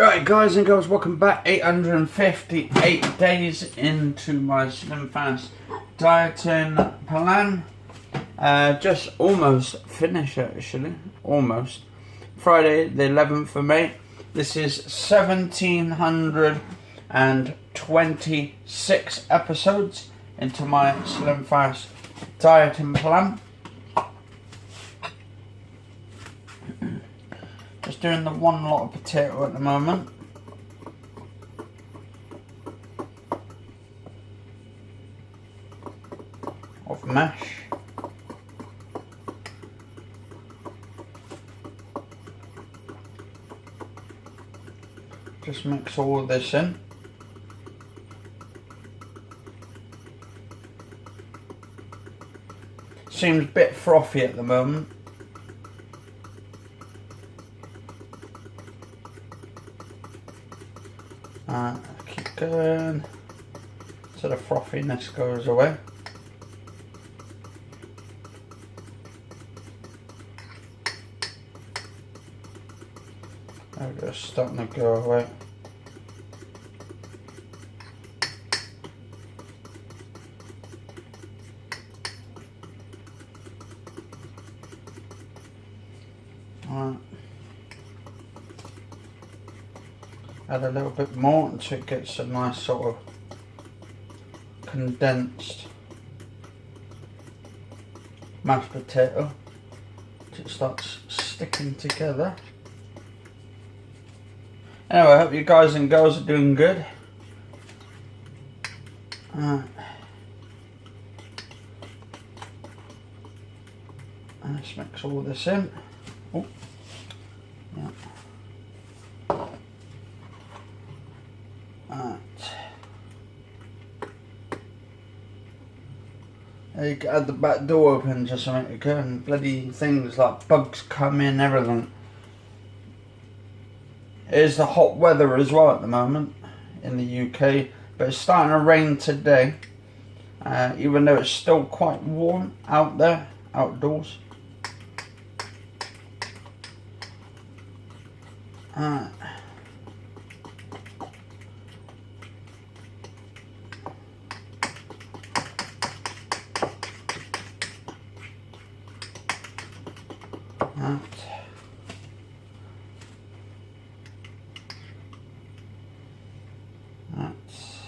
Alright guys and girls, welcome back. 858 days into my Slimfast dieting plan. Just almost finished actually, almost. Friday the 11th of May. This is 1726 episodes into my Slimfast dieting plan. Just doing the one lot of potato at the moment. Of mash. Just mix all of this in. Seems a bit frothy at the moment. Keep going so the frothiness goes away. There we go, starting to go away. Alright. Add a little bit more until it gets a nice sort of condensed mashed potato until it starts sticking together. Anyway, I hope you guys and girls are doing good. Let's mix all this in. Oh, yeah. You had the back door open just a minute ago and bloody things like bugs come in, everything. It is the hot weather as well at the moment in the UK, but it's starting to rain today, even though it's still quite warm out there, outdoors. That's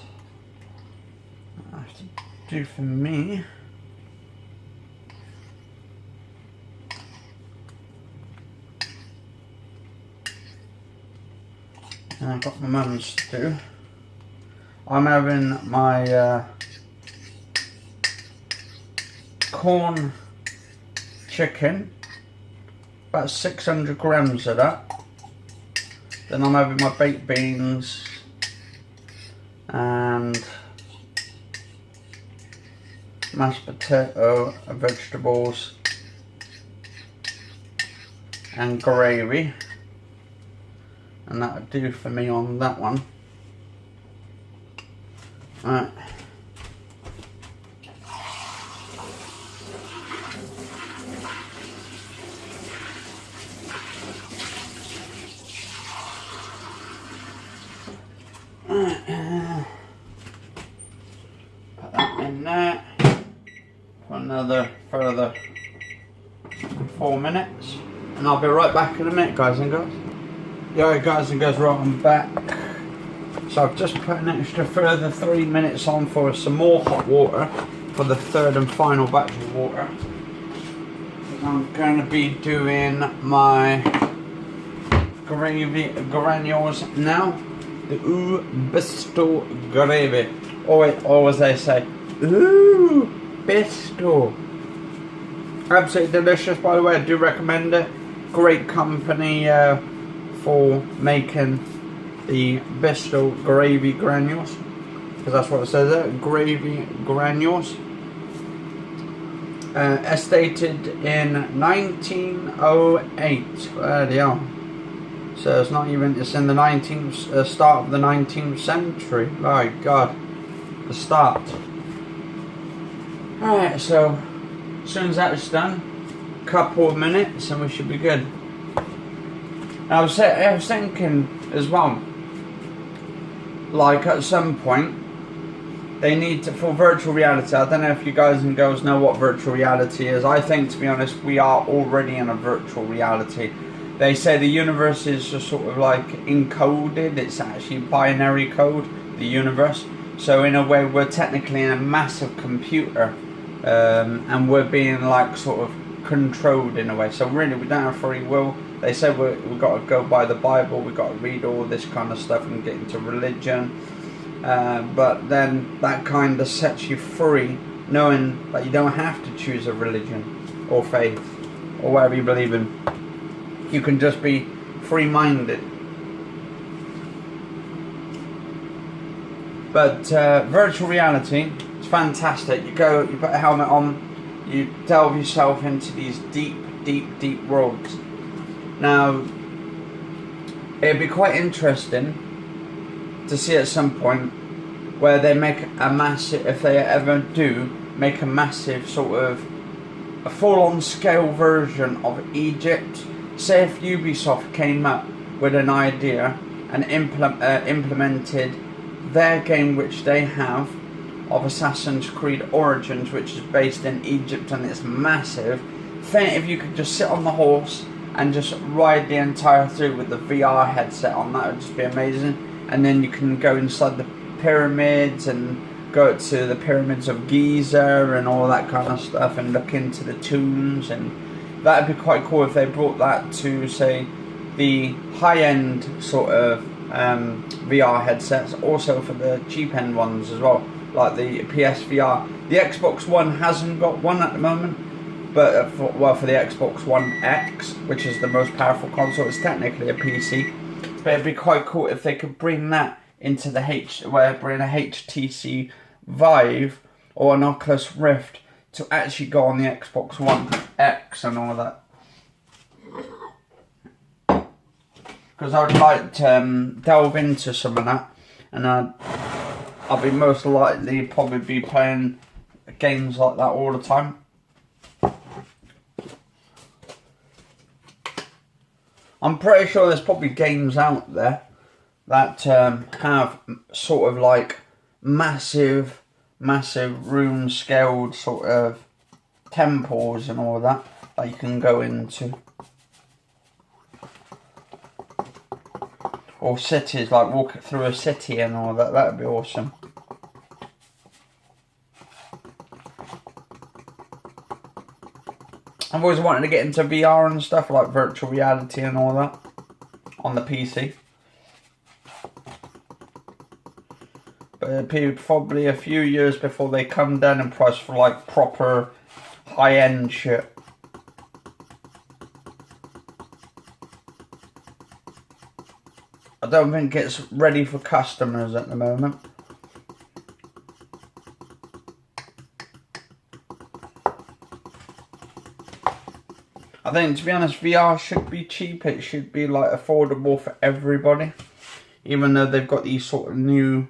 I have to do for me. And I've got my mum's to do. I'm having my corn chicken, about 600 grams of that. Then I'm having my baked beans and mashed potato, vegetables and gravy, and that would do for me on that one. Right. Put that in there for another further 4 minutes, and I'll be right back in a minute, guys and girls. Yeah, guys and girls, right, I'm back. So I've just put an extra further 3 minutes on for some more hot water for the third and final batch of water. I'm going to be doing my gravy granules now. The Bisto gravy. Oh wait, or as they say, ooh, Bisto. Absolutely delicious, by the way. I do recommend it. Great company for making the Bisto gravy granules, because that's what it says there, gravy granules. Estated in 1908. There they are. So it's not even, it's in the 19th, start of the 19th century. My God, the start. Alright, so as soon as that's done, couple of minutes and we should be good. I was thinking as well, like at some point, they need to, for virtual reality, I don't know if you guys and girls know what virtual reality is. I think, to be honest, we are already in a virtual reality. They say the universe is just sort of like encoded, it's actually binary code, the universe. So in a way, we're technically in a massive computer, and we're being like sort of controlled in a way. So really, we don't have free will. They say we've got to go by the Bible, we've got to read all this kind of stuff and get into religion. But then that kind of sets you free, knowing that you don't have to choose a religion or faith or whatever you believe in. You can just be free-minded. But virtual reality is fantastic. You go, you put a helmet on, you delve yourself into these deep, deep, deep worlds. Now, it'd be quite interesting to see at some point where they make a massive, if they ever do, make a massive sort of a full-on scale version of Egypt. Say if Ubisoft came up with an idea and implemented their game which they have of Assassin's Creed Origins, which is based in Egypt and it's massive. Think if you could just sit on the horse and just ride the entire through with the VR headset on, that would just be amazing. And then you can go inside the pyramids and go to the pyramids of Giza and all that kind of stuff and look into the tombs, and that'd be quite cool if they brought that to, say, the high-end sort of VR headsets, also for the cheap-end ones as well, like the PSVR. The Xbox One hasn't got one at the moment, but for the Xbox One X, which is the most powerful console, it's technically a PC. But it'd be quite cool if they could bring that into the bring a HTC Vive or an Oculus Rift to actually go on the Xbox One X and all that. Because I'd like to delve into some of that, and I'll be most likely probably be playing games like that all the time. I'm pretty sure there's probably games out there that have sort of like massive room scaled sort of temples and all that you can go into, or cities, like walk through a city and all that. That'd be awesome. I've always wanted to get into VR and stuff, like virtual reality and all that on the PC. But it'd be probably a few years before they come down in price for like proper high-end shit. I don't think it's ready for customers at the moment. I think, to be honest, VR should be cheap. It should be like affordable for everybody. Even though they've got these sort of new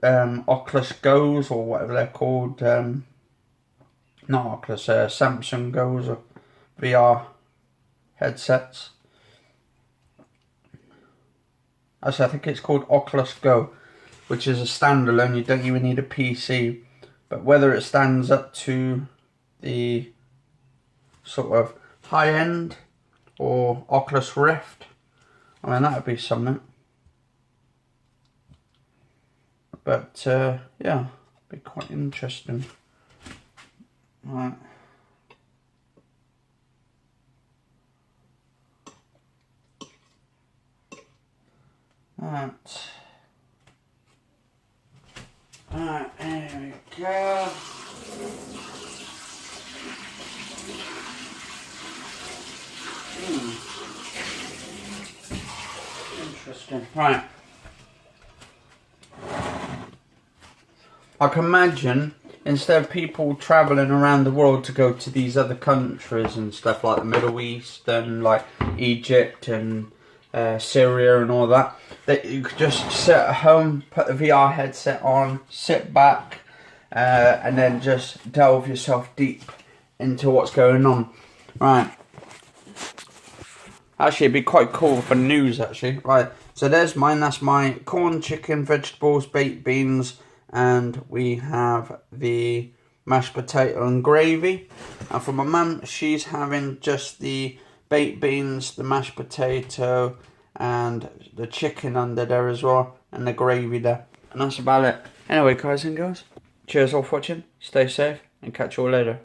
Oculus Go's or whatever they're called. Not Oculus, Samsung Go's or VR headsets. Actually, I think it's called Oculus Go, which is a standalone. You don't even need a PC. But whether it stands up to the sort of high-end or Oculus Rift, I mean, that would be something. But yeah, be quite interesting. Right. Alright, there we go. Interesting. Right. I can imagine, instead of people travelling around the world to go to these other countries and stuff like the Middle East and like Egypt and Syria and all that, that you could just sit at home, put the VR headset on, sit back, and then just delve yourself deep into what's going on. Right. Actually, it'd be quite cool for news, actually. Right, so there's mine. That's my corn, chicken, vegetables, baked beans, and we have the mashed potato and gravy. And for my mum, she's having just the baked beans, the mashed potato, and the chicken under there as well, and the gravy there. And that's about it. Anyway, guys and girls, cheers all for watching. Stay safe, and catch you all later.